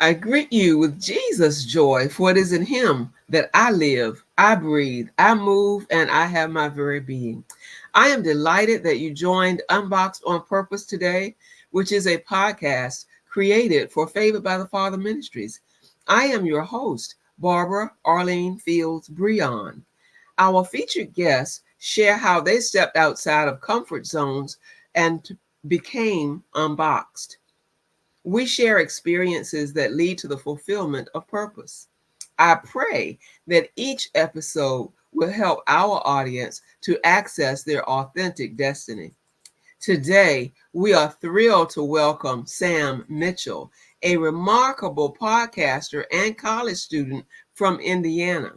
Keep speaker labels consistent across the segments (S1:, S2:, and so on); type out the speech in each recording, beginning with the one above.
S1: I greet you with Jesus' joy, for it is in him that I live, I breathe, I move, and I have my very being. I am delighted that you joined Unboxed on Purpose today, which is a podcast created for Favored by the Father Ministries. I am your host, Barbara Arlene Fields Brehon. Our featured guests share how they stepped outside of comfort zones and became unboxed. We share experiences that lead to the fulfillment of purpose. I pray that each episode will help our audience to access their authentic destiny. Today, we are thrilled to welcome Sam Mitchell, a remarkable podcaster and college student from Indiana.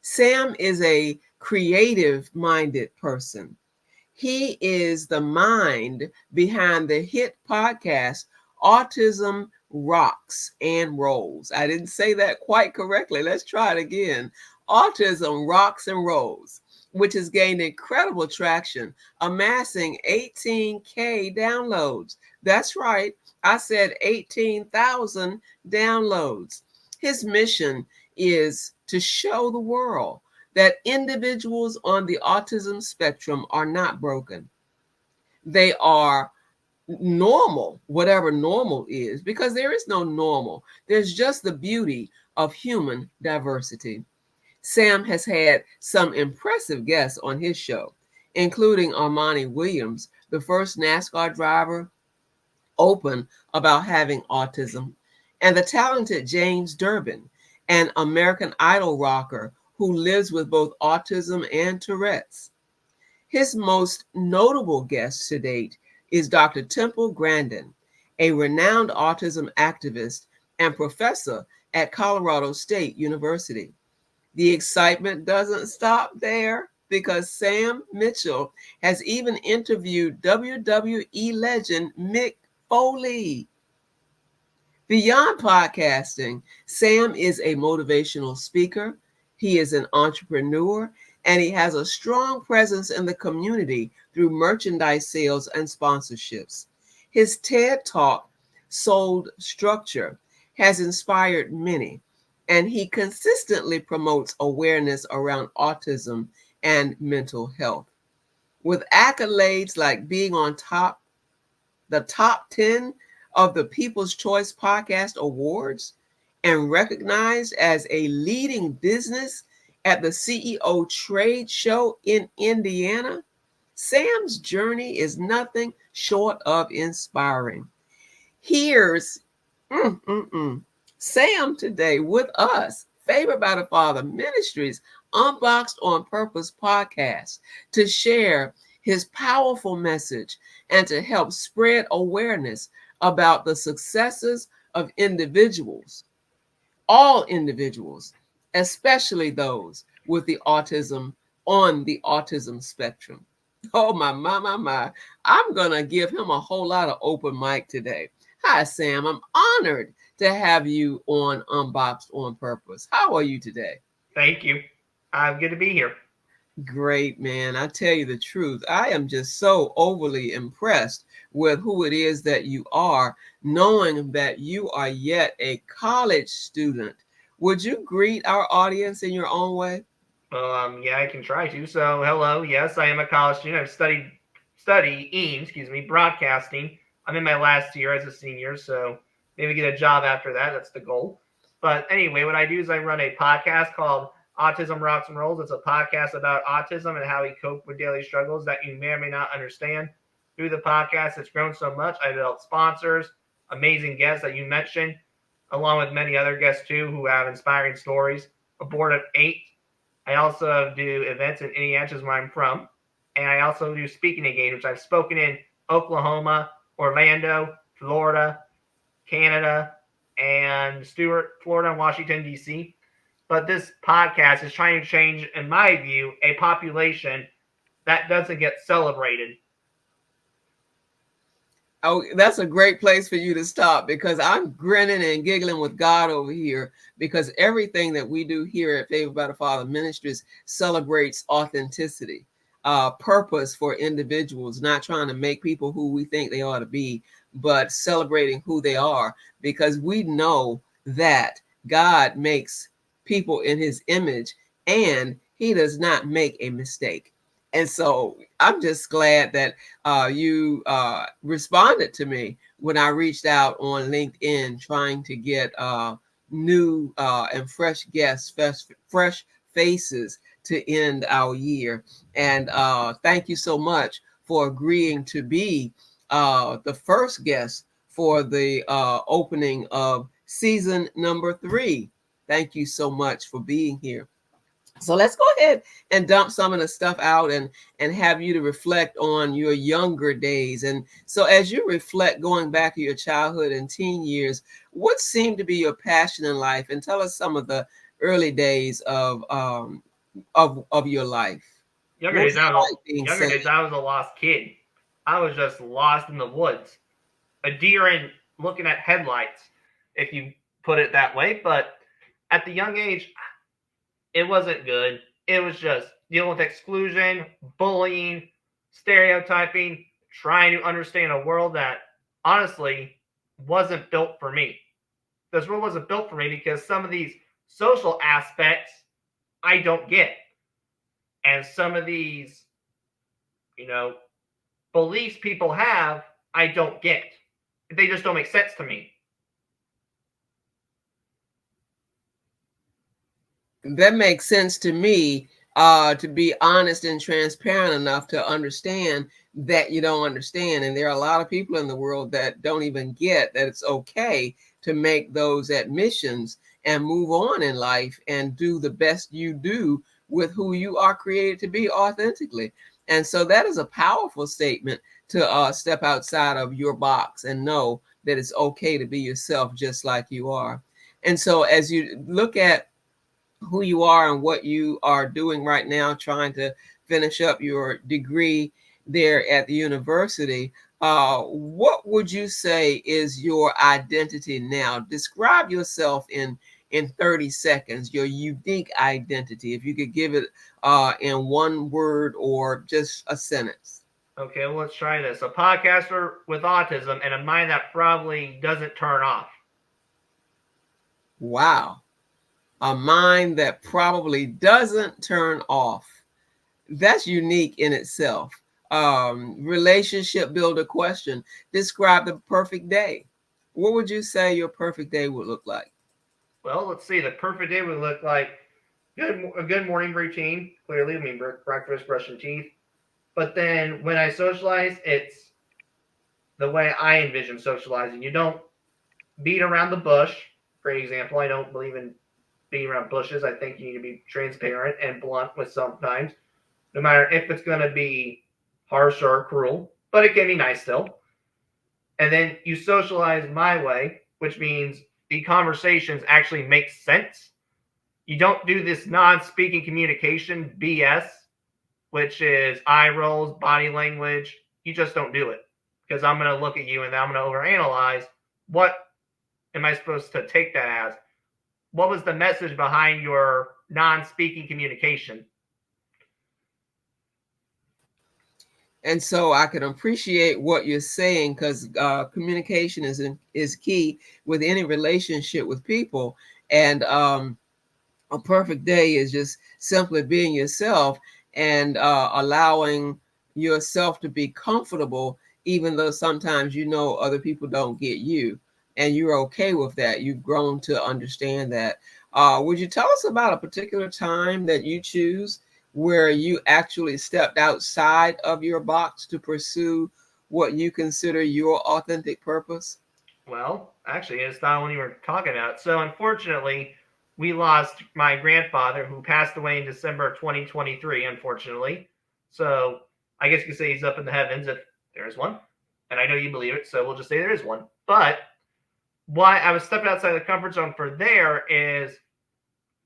S1: Sam is a creative-minded person. He is the mind behind the hit podcast Autism Rocks and Rolls. I didn't say that quite correctly. Let's try it again. Autism Rocks and Rolls, which has gained incredible traction, amassing 18K downloads. That's right. I said 18,000 downloads. His mission is to show the world that individuals on the autism spectrum are not broken. They are normal, whatever normal is, because there is no normal. There's just the beauty of human diversity. Sam has had some impressive guests on his show, including Armani Williams, the first NASCAR driver open about having autism, and the talented James Durbin, an American Idol rocker who lives with both autism and Tourette's. His most notable guest to date is Dr. Temple Grandin, a renowned autism activist and professor at Colorado State University. The excitement doesn't stop there because Sam Mitchell has even interviewed WWE legend Mick Foley. Beyond podcasting, Sam is a motivational speaker, he is an entrepreneur, and he has a strong presence in the community through merchandise sales and sponsorships. His TED Talk, Sold Structure, has inspired many, and he consistently promotes awareness around autism and mental health. With accolades like being on the top 10 of the People's Choice Podcast Awards and recognized as a leading business at the CEO Trade Show in Indiana, Sam's journey is nothing short of inspiring. Here's Sam today with us, Favored by the Father Ministries, Unboxed on Purpose podcast, to share his powerful message and to help spread awareness about the successes of individuals, all individuals, especially those with the autism on the autism spectrum. Oh, my. I'm going to give him a whole lot of open mic today. Hi, Sam. I'm honored to have you on Unboxed on Purpose. How are you today?
S2: Thank you. I'm good to be here.
S1: Great, man. I tell you the truth. I am just so overly impressed with who it is that you are, knowing that you are yet a college student. Would you greet our audience in your own way?
S2: Yeah, I can try to. So, hello. Yes, I am a college student. I've studying broadcasting. I'm in my last year as a senior, so maybe get a job after that. That's the goal. But anyway, what I do is I run a podcast called Autism Rocks and Rolls. It's a podcast about autism and how we cope with daily struggles that you may or may not understand. Through the podcast, it's grown so much. I developed sponsors, amazing guests that you mentioned, along with many other guests too who have inspiring stories. A board of 8. I also do events in Indiana, which is where I'm from. And I also do speaking engagements. I've spoken in Oklahoma, Orlando, Florida, Canada, and Stuart, Florida, and Washington, D.C. But this podcast is trying to change, in my view, a population that doesn't get celebrated.
S1: Oh, that's a great place for you to stop, because I'm grinning and giggling with God over here, because everything that we do here at Favored by the Father Ministries celebrates authenticity, purpose for individuals, not trying to make people who we think they ought to be, but celebrating who they are, because we know that God makes people in his image and he does not make a mistake. And so I'm just glad that you responded to me when I reached out on LinkedIn trying to get new and fresh guests, fresh faces to end our year. And thank you so much for agreeing to be the first guest for the opening of season number 3. Thank you so much for being here. So let's go ahead and dump some of the stuff out and have you to reflect on your younger days. And so as you reflect going back to your childhood and teen years, what seemed to be your passion in life? And tell us some of the early days of your life.
S2: Younger
S1: What was
S2: days, I
S1: it
S2: was
S1: like being
S2: younger
S1: saved?
S2: days, I was a lost kid. I was just lost in the woods, a deer in looking at headlights, if you put it that way. But at the young age, it wasn't good. It was just dealing with exclusion, bullying, stereotyping, trying to understand a world that honestly wasn't built for me. This world wasn't built for me because some of these social aspects I don't get. And some of these, you know, beliefs people have, I don't get. They just don't make sense to me.
S1: That makes sense to me, to be honest and transparent enough to understand that you don't understand. And there are a lot of people in the world that don't even get that it's okay to make those admissions and move on in life and do the best you do with who you are created to be authentically. And so that is a powerful statement to step outside of your box and know that it's okay to be yourself just like you are. And so as you look at who you are and what you are doing right now, trying to finish up your degree there at the university. What would you say is your identity now? Describe yourself in 30 seconds, your unique identity. If you could give it in one word or just a sentence.
S2: Okay, well, let's try this. A podcaster with autism and a mind that probably doesn't turn off.
S1: Wow. A mind that probably doesn't turn off. That's unique in itself. Relationship builder question. Describe the perfect day. What would you say your perfect day would look like?
S2: Well, let's see. The perfect day would look like a good morning routine. Clearly, I mean breakfast, brushing teeth. But then when I socialize, it's the way I envision socializing. You don't beat around the bush. For example, I don't believe in beating around bushes. I think you need to be transparent and blunt with sometimes, no matter if it's going to be harsh or cruel, but it can be nice still. And then you socialize my way, which means the conversations actually make sense. You don't do this non-speaking communication BS, which is eye rolls, body language. You just don't do it because I'm going to look at you and I'm going to overanalyze. What am I supposed to take that as? What was the message behind your non-speaking communication?
S1: And so I can appreciate what you're saying because communication is key with any relationship with people. And a perfect day is just simply being yourself and allowing yourself to be comfortable, even though sometimes you know other people don't get you, and you're okay with that. You've grown to understand that. Would you tell us about a particular time that you choose where you actually stepped outside of your box to pursue what you consider your authentic purpose?
S2: Well, actually, it's not what you were talking about. So, unfortunately, we lost my grandfather who passed away in December 2023, unfortunately. So, I guess you could say he's up in the heavens if there is one. And I know you believe it, so we'll just say there is one. But why I was stepping outside the comfort zone for there is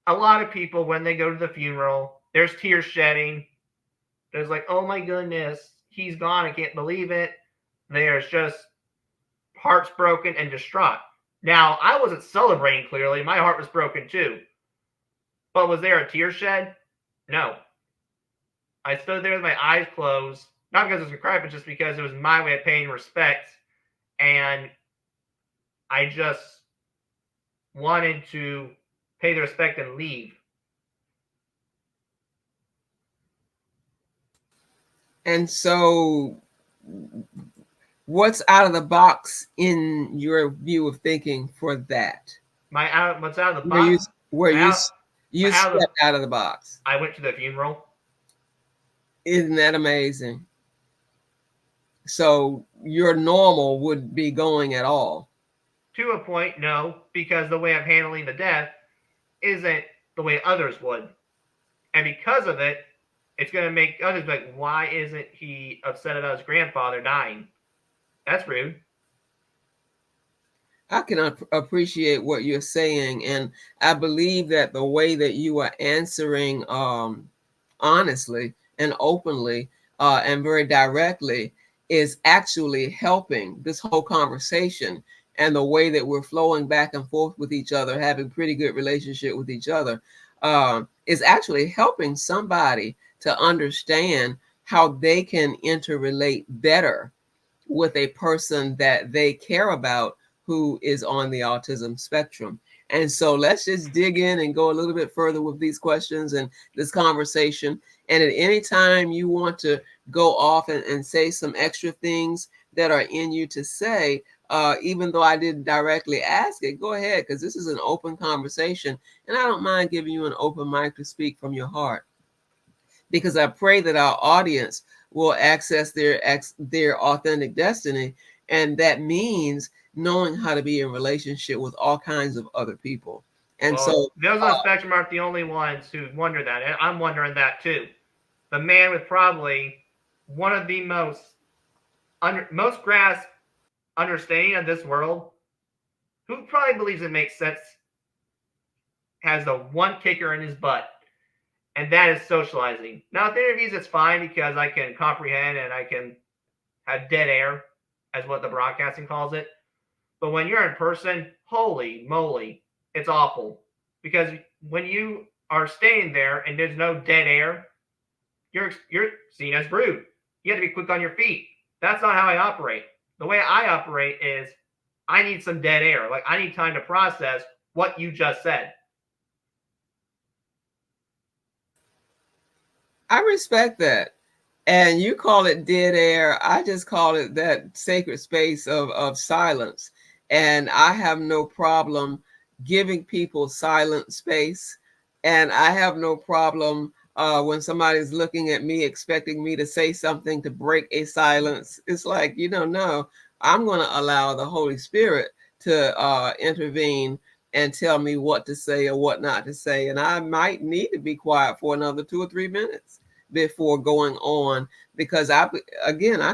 S2: a lot of people, when they go to the funeral, there's tears shedding. There's like, oh my goodness, he's gone. I can't believe it. There's just hearts broken and distraught. Now, I wasn't celebrating clearly. My heart was broken too. But was there a tear shed? No. I stood there with my eyes closed, not because I was going to cry, but just because it was my way of paying respect. And I just wanting to pay the respect and leave.
S1: And so, what's out of the box in your view of thinking for that?
S2: What's out of the
S1: Where you
S2: box?
S1: where
S2: My
S1: you
S2: out,
S1: you
S2: my out of the,
S1: stepped out of the box?
S2: I went to the funeral.
S1: Isn't that amazing? So your normal would be going at all.
S2: To a point, no, because the way I'm handling the death isn't the way others would. And because of it, it's going to make others be like, why isn't he upset about his grandfather dying? That's rude.
S1: I can appreciate what you're saying, and I believe that the way that you are answering honestly and openly and very directly is actually helping this whole conversation, and the way that we're flowing back and forth with each other, having pretty good relationship with each other, is actually helping somebody to understand how they can interrelate better with a person that they care about who is on the autism spectrum. And so let's just dig in and go a little bit further with these questions and this conversation. And at any time you want to go off and say some extra things that are in you to say, even though I didn't directly ask it, go ahead, because this is an open conversation. And I don't mind giving you an open mic to speak from your heart, because I pray that our audience will access their authentic destiny, and that means knowing how to be in relationship with all kinds of other people. And
S2: Well,
S1: so,
S2: those on the spectrum aren't the only ones who wonder that. And I'm wondering that too. The man with probably one of the most grasp understanding of this world, who probably believes it makes sense, has the one kicker in his butt, and that is socializing. Now, with interviews, it's fine because I can comprehend and I can have dead air, as what the broadcasting calls it. But when you're in person, holy moly, it's awful. Because when you are staying there and there's no dead air, you're seen as rude. You have to be quick on your feet. That's not how I operate. The way I operate is I need some dead air. Like, I need time to process what you just said.
S1: I respect that. And you call it dead air. I just call it that sacred space of silence. And I have no problem giving people silent space. And I have no problem when somebody's looking at me, expecting me to say something to break a silence. It's like, no, I'm going to allow the Holy Spirit to intervene and tell me what to say or what not to say. And I might need to be quiet for another 2 or 3 minutes before going on, because I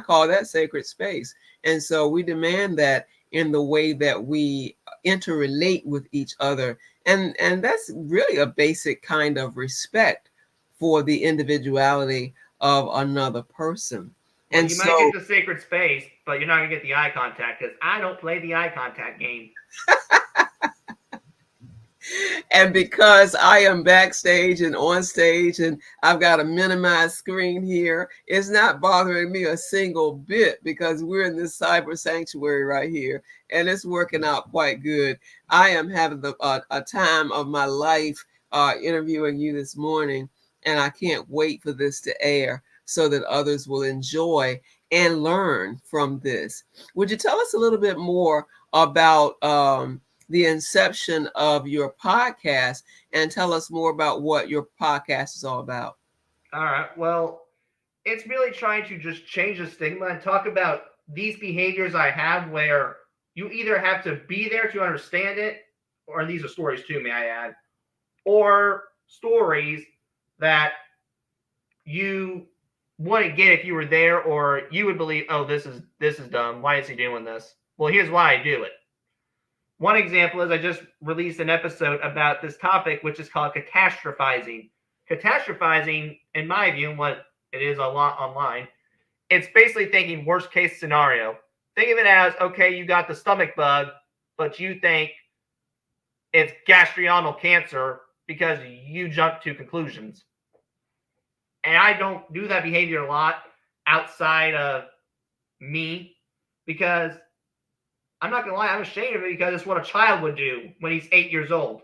S1: call that sacred space. And so we demand that in the way that we interrelate with each other. And that's really a basic kind of respect for the individuality of another person.
S2: Well,
S1: And
S2: you might
S1: so
S2: get the sacred space, but you're not going to get the eye contact because I don't play the eye contact game.
S1: and because I am backstage and on stage and I've got a minimized screen here, it's not bothering me a single bit, because we're in this cyber sanctuary right here and it's working out quite good. I am having a time of my life interviewing you this morning, and I can't wait for this to air so that others will enjoy and learn from this. Would you tell us a little bit more about the inception of your podcast, and tell us more about what your podcast is all about?
S2: All right. Well, it's really trying to just change the stigma and talk about these behaviors I have where you either have to be there to understand it, or these are stories too, may I add, or stories that you wouldn't get if you were there, or you would believe, oh, this is dumb. Why is he doing this? Well, here's why I do it. One example is I just released an episode about this topic, which is called catastrophizing. Catastrophizing, in my view, what it is a lot online, it's basically thinking worst case scenario. Think of it as, okay, you got the stomach bug, but you think it's gastritis cancer because you jump to conclusions. And I don't do that behavior a lot outside of me, because I'm not going to lie, I'm ashamed of it because it's what a child would do when he's 8 years old.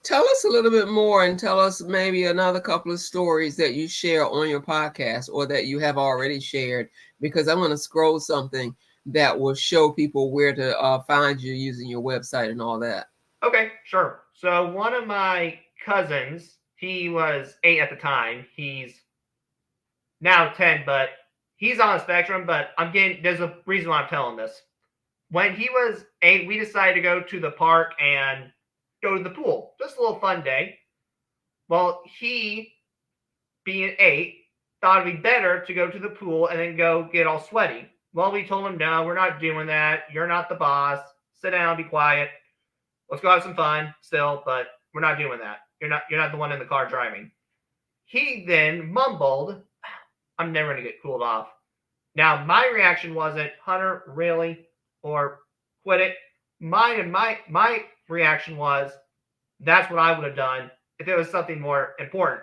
S1: Tell us a little bit more, and tell us maybe another couple of stories that you share on your podcast or that you have already shared, because I'm going to scroll something that will show people where to find you using your website and all that.
S2: Okay, sure. So one of my cousins, he was 8 at the time. He's now 10, but he's on the spectrum. But there's a reason why I'm telling this. When he was 8, we decided to go to the park and go to the pool. Just a little fun day. Well, he, being 8, thought it'd be better to go to the pool and then go get all sweaty. Well, we told him, no, we're not doing that. You're not the boss. Sit down, be quiet. Let's go have some fun still, but we're not doing that. You're not the one in the car driving. He then mumbled, I'm never going to get cooled off. Now, my reaction wasn't, Hunter, really? Or quit it. My reaction was, that's what I would have done if it was something more important.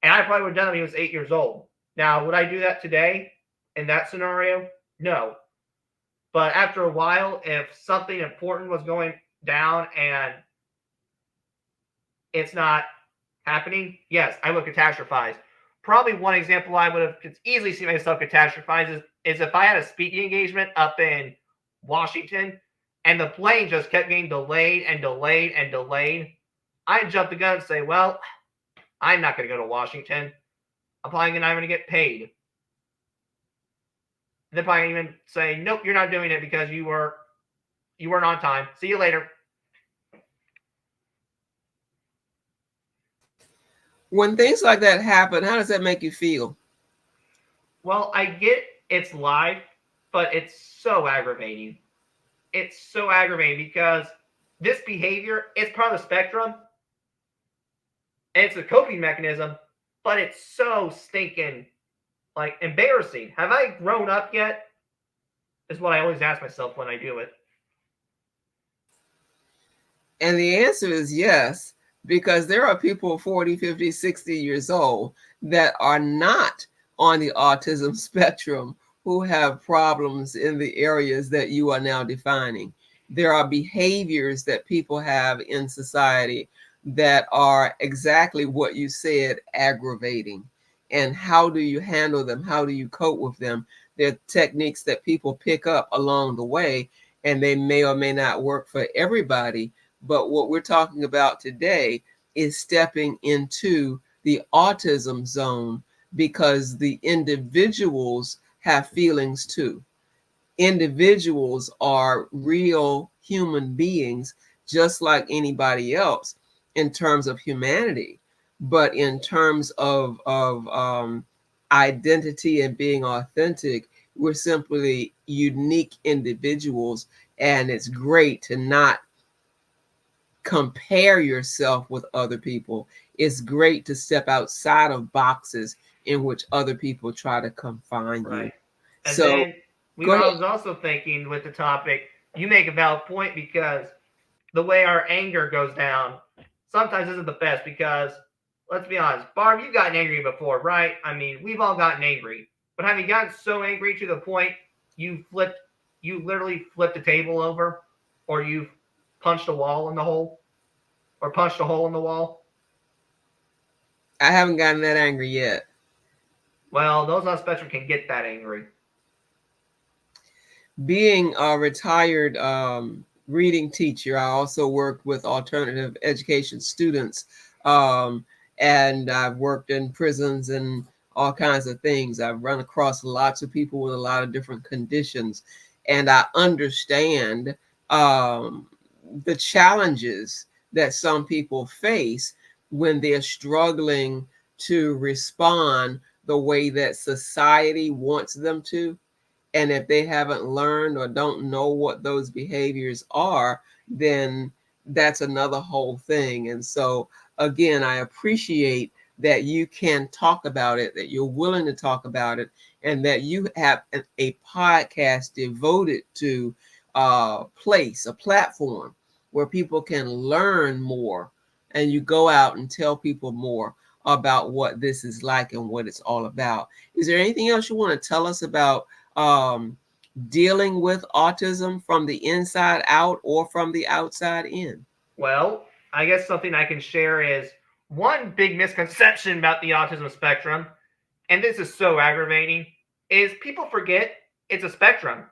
S2: And I probably would have done it when he was 8 years old. Now, would I do that today in that scenario? No. But after a while, if something important was going down and it's not happening, yes, I would catastrophize. Probably one example I would have easily seen myself catastrophize is if I had a speaking engagement up in Washington and the plane just kept getting delayed and delayed and delayed. I'd jump the gun and say, well, I'm not going to go to Washington. I'm probably not going to get paid. They're probably even say, nope, you're not doing it because you weren't on time. See you later.
S1: When things like that happen, how does that make you feel?
S2: Well, I get it's live, but it's so aggravating. It's so aggravating because this behavior, it's part of the spectrum. And it's a coping mechanism, but it's so stinking, embarrassing. Have I grown up yet? Is what I always ask myself when I do it.
S1: And the answer is yes, because there are people 40, 50, 60 years old that are not on the autism spectrum who have problems in the areas that you are now defining. There are behaviors that people have in society that are exactly what you said, aggravating. And how do you handle them? How do you cope with them? They're techniques that people pick up along the way, and they may or may not work for everybody. But what we're talking about today is stepping into the autism zone, because the individuals have feelings too. Individuals are real human beings, just like anybody else in terms of humanity. But in terms of identity and being authentic, we're simply unique individuals. And it's great to not compare yourself with other people. It's great to step outside of boxes in which other people try to confine you.
S2: Right. And
S1: So
S2: then I was also thinking with the topic, you make a valid point, because the way our anger goes down sometimes isn't the best, because let's be honest, Barb, you've gotten angry before, right? I mean, we've all gotten angry. But have you gotten so angry to the point you literally flipped the table over, or you've punched a wall in the hole, or punched a hole in the wall?
S1: I haven't gotten that angry yet.
S2: Well, those on spectrum can get that angry.
S1: Being a retired reading teacher, I also worked with alternative education students, and I've worked in prisons and all kinds of things. I've run across lots of people with a lot of different conditions, and I understand the challenges that some people face when they're struggling to respond the way that society wants them to. And if they haven't learned or don't know what those behaviors are, then that's another whole thing. And so, again, I appreciate that you can talk about it, that you're willing to talk about it, and that you have a podcast devoted to a platform where people can learn more, and you go out and tell people more about what this is like and what it's all about. Is there anything else you want to tell us about dealing with autism from the inside out or from the outside in?
S2: Well, I guess something I can share is one big misconception about the autism spectrum, and this is so aggravating, is people forget it's a spectrum.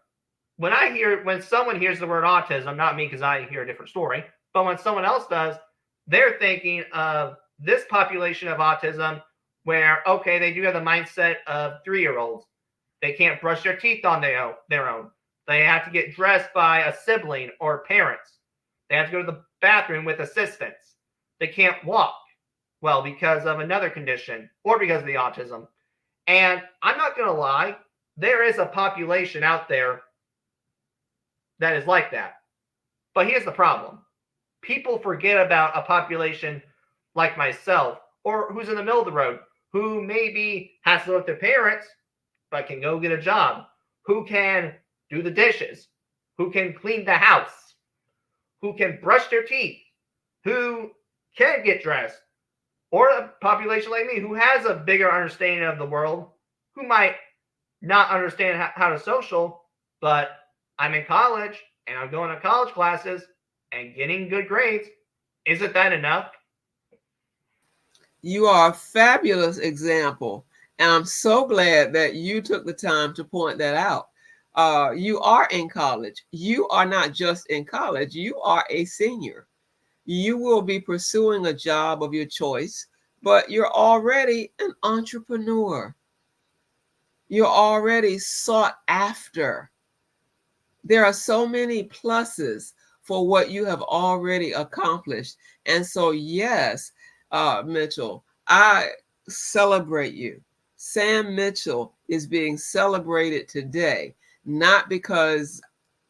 S2: When someone hears the word autism, not me because I hear a different story, but when someone else does, they're thinking of this population of autism where, okay, they do have the mindset of 3-year-olds. They can't brush their teeth on their own. They have to get dressed by a sibling or parents. They have to go to the bathroom with assistants. They can't walk well because of another condition or because of the autism. And I'm not going to lie, there is a population out there that is like that. But here's the problem. People forget about a population like myself or who's in the middle of the road, who maybe has to live with their parents, but can go get a job, who can do the dishes, who can clean the house, who can brush their teeth, who can get dressed, or a population like me who has a bigger understanding of the world, who might not understand how to social, but I'm in college and I'm going to college classes and getting good grades. Isn't that enough?
S1: You are a fabulous example. And I'm so glad that you took the time to point that out. You are in college. You are not just in college, you are a senior. You will be pursuing a job of your choice, but you're already an entrepreneur. You're already sought after. There are so many pluses for what you have already accomplished. And so, yes, Mitchell, I celebrate you. Sam Mitchell is being celebrated today, not because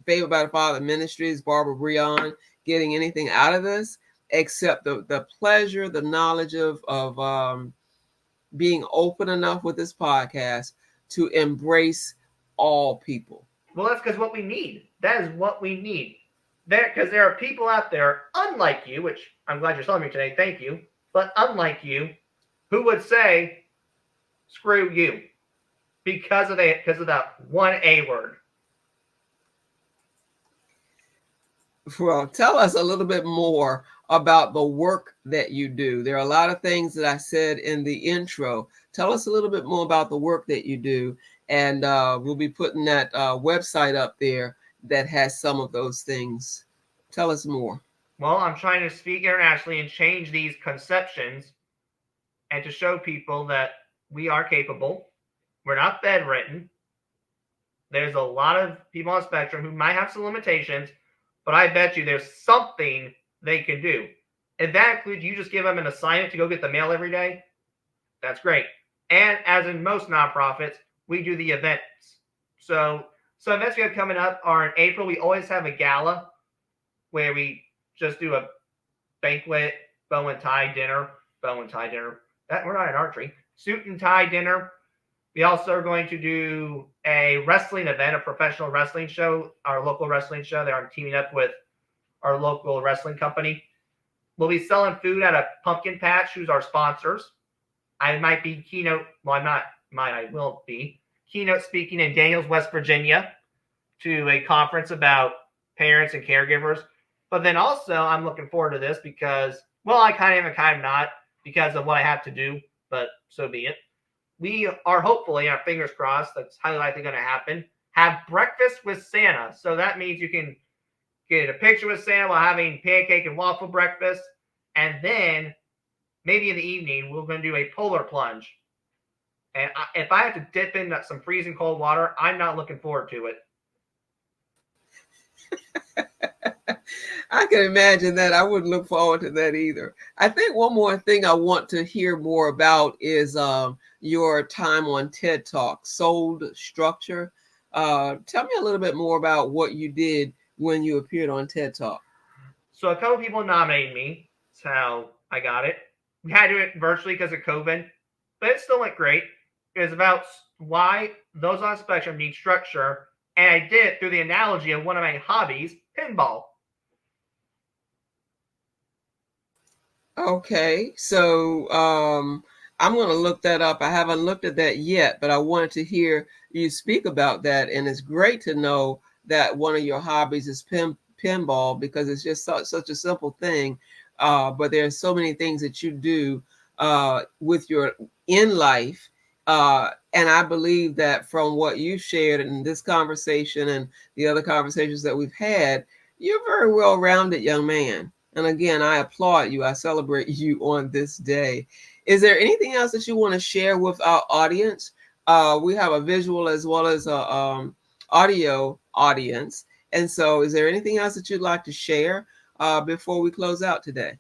S1: Favored by the Father Ministries, Barbara Brehon, getting anything out of this, except the pleasure, the knowledge of being open enough with this podcast to embrace all people.
S2: Well, that's because what we need. That is what we need. Because there are people out there, unlike you, which I'm glad you're telling me today, thank you, but unlike you, who would say, screw you, because of that one A word.
S1: Well, tell us a little bit more about the work that you do. There are a lot of things that I said in the intro. Tell us a little bit more about the work that you do, and we'll be putting that website up there that has some of those things. Tell us more.
S2: Well, I'm trying to speak internationally and change these conceptions and to show people that we are capable. We're not bedridden. There's a lot of people on the spectrum who might have some limitations, but I bet you there's something they can do. If that includes you just give them an assignment to go get the mail every day, that's great. And as in most nonprofits, we do the events. So events we have coming up are in April. We always have a gala where we just do a banquet, bow and tie dinner. We're not in archery. Suit and tie dinner. We also are going to do a wrestling event, a professional wrestling show, our local wrestling show. They're teaming up with our local wrestling company. We'll be selling food at a pumpkin patch, who's our sponsors. I might be I will be keynote speaking in Daniels, West Virginia, to a conference about parents and caregivers. But then also, I'm looking forward to this because, well, I kind of am and kind of not because of what I have to do, but so be it. We are hopefully, our fingers crossed, that's highly likely going to happen, have breakfast with Santa. So that means you can get a picture with Santa while having pancake and waffle breakfast. And then maybe in the evening, we're going to do a polar plunge. And if I have to dip in some freezing cold water, I'm not looking forward to it.
S1: I can imagine that. I wouldn't look forward to that either. I think one more thing I want to hear more about is your time on TED Talk, Sold Structure. Tell me a little bit more about what you did when you appeared on TED Talk.
S2: So a couple people nominated me. That's how I got it. We had to do it virtually because of COVID, but it still went great. It was about why those on the spectrum need structure, and I did it through the analogy of one of my hobbies, pinball.
S1: Okay, so I'm going to look that up. I haven't looked at that yet, but I wanted to hear you speak about that. And it's great to know that one of your hobbies is pinball, because it's just such a simple thing. But there's so many things that you do with your in life. And I believe that from what you shared in this conversation and the other conversations that we've had, you're a very well-rounded young man. And again, I applaud you. I celebrate you on this day. Is there anything else that you want to share with our audience? We have a visual as well as a audio audience. And so is there anything else that you'd like to share before we close out today?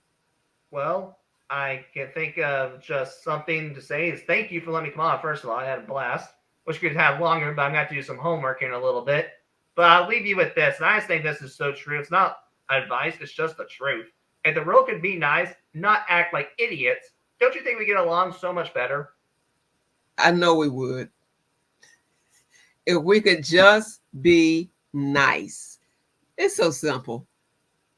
S2: Well, I can think of just something to say is thank you for letting me come on. First of all, I had a blast. Wish we could have longer, but I'm going to have to do some homework in a little bit. But I'll leave you with this. And I just think this is so true. It's not advice. It's just the truth. If the world could be nice, not act like idiots, don't you think we get along so much better?
S1: I know we would. If we could just be nice. It's so simple.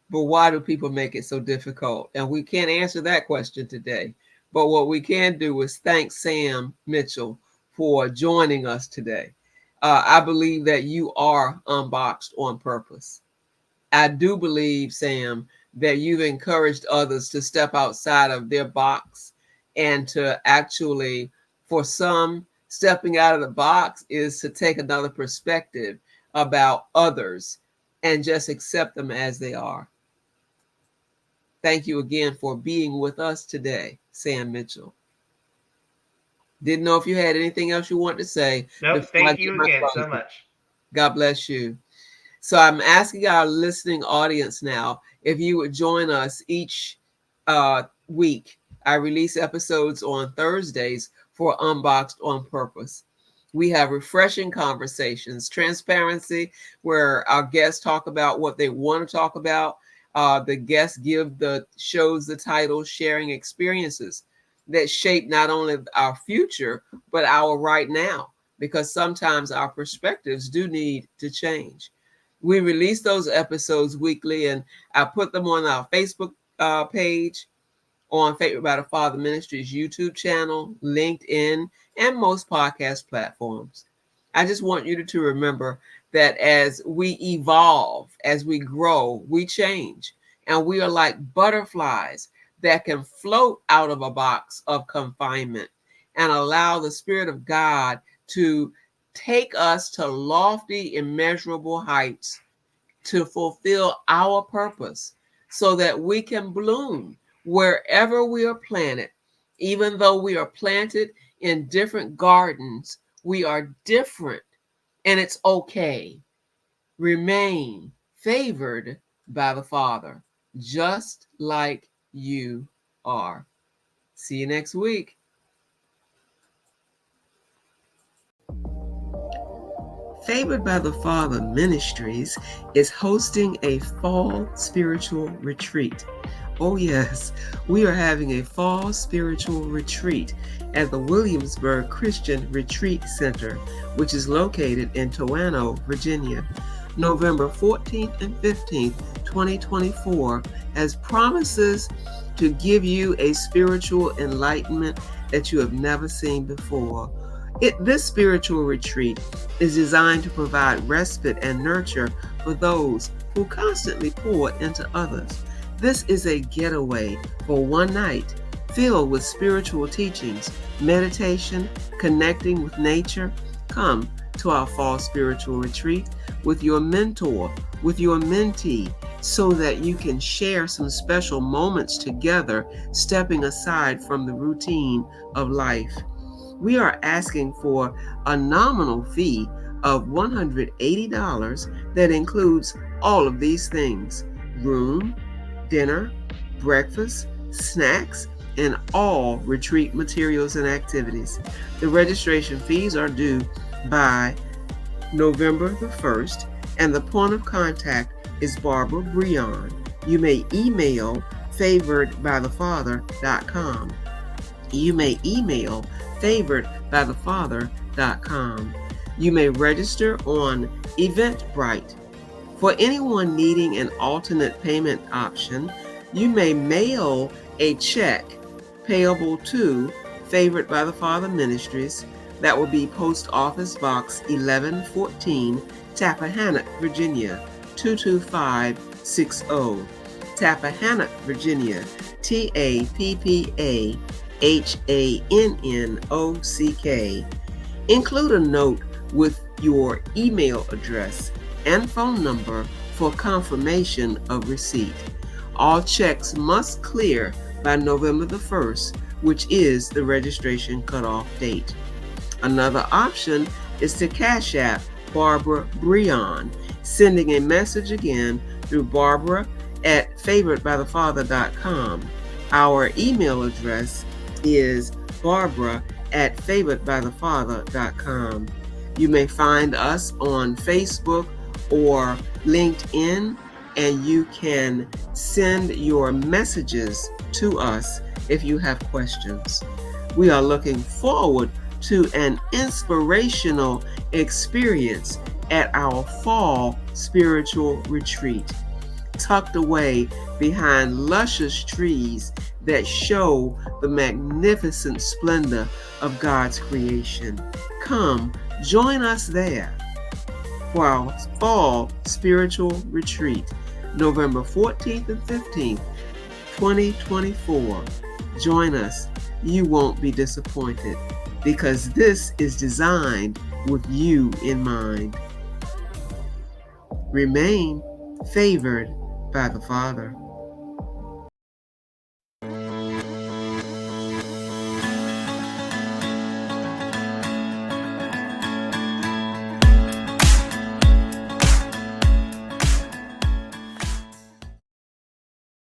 S1: But why do people make it so difficult? And we can't answer that question today. But what we can do is thank Sam Mitchell for joining us today. I believe that you are unboxed on purpose. I do believe, Sam, that you've encouraged others to step outside of their box and to actually, for some, stepping out of the box is to take another perspective about others and just accept them as they are. Thank you again for being with us today, Sam Mitchell. Didn't know if you had anything else you wanted to say.
S2: Nope. Thank you again so much.
S1: God bless you. So I'm asking our listening audience now if you would join us each week. I release episodes on Thursdays for Unboxed on Purpose. We have refreshing conversations, transparency, where our guests talk about what they want to talk about. The guests give the shows the title, Sharing Experiences that shape not only our future, but our right now, because sometimes our perspectives do need to change. We release those episodes weekly, and I put them on our Facebook page, on Favored by the Father Ministries YouTube channel, LinkedIn, and most podcast platforms. I just want you to remember that as we evolve, as we grow, we change. And we are like butterflies that can float out of a box of confinement and allow the Spirit of God to take us to lofty, immeasurable heights to fulfill our purpose so that we can bloom wherever we are planted. Even though we are planted in different gardens, we are different, and it's okay. Remain favored by the Father, just like you are. See you next week. Favored by the Father Ministries is hosting a fall spiritual retreat. Oh yes, we are having a fall spiritual retreat at the Williamsburg Christian Retreat Center, which is located in Toano, Virginia, November 14th and 15th, 2024, as promises to give you a spiritual enlightenment that you have never seen before. This spiritual retreat is designed to provide respite and nurture for those who constantly pour into others. This is a getaway for one night filled with spiritual teachings, meditation, connecting with nature. Come to our fall spiritual retreat with your mentor, with your mentee, so that you can share some special moments together, stepping aside from the routine of life. We are asking for a nominal fee of $180 that includes all of these things: room, dinner, breakfast, snacks, and all retreat materials and activities. The registration fees are due by November the 1st, and the point of contact is Barbara Brehon. You may email favoredbythefather.com. You may email favoredbythefather.com. You may register on Eventbrite. For anyone needing an alternate payment option, you may mail a check payable to Favored by the Father Ministries. That will be Post Office Box 1114, Tappahannock, Virginia 22560. Tappahannock, Virginia, TAPPAHANNOCK. Include a note with your email address and phone number for confirmation of receipt. All checks must clear by November the 1st, which is the registration cutoff date. Another option is to Cash App Barbara Brehon, sending a message again through Barbara@favoredbythefather.com. Our email address is Barbara@favoredbythefather.com. You may find us on Facebook or LinkedIn, and you can send your messages to us if you have questions. We are looking forward to an inspirational experience at our fall spiritual retreat, tucked away behind luscious trees that show the magnificent splendor of God's creation. Come, join us there for our fall spiritual retreat, November 14th and 15th, 2024. Join us. You won't be disappointed, because this is designed with you in mind. Remain favored by the Father.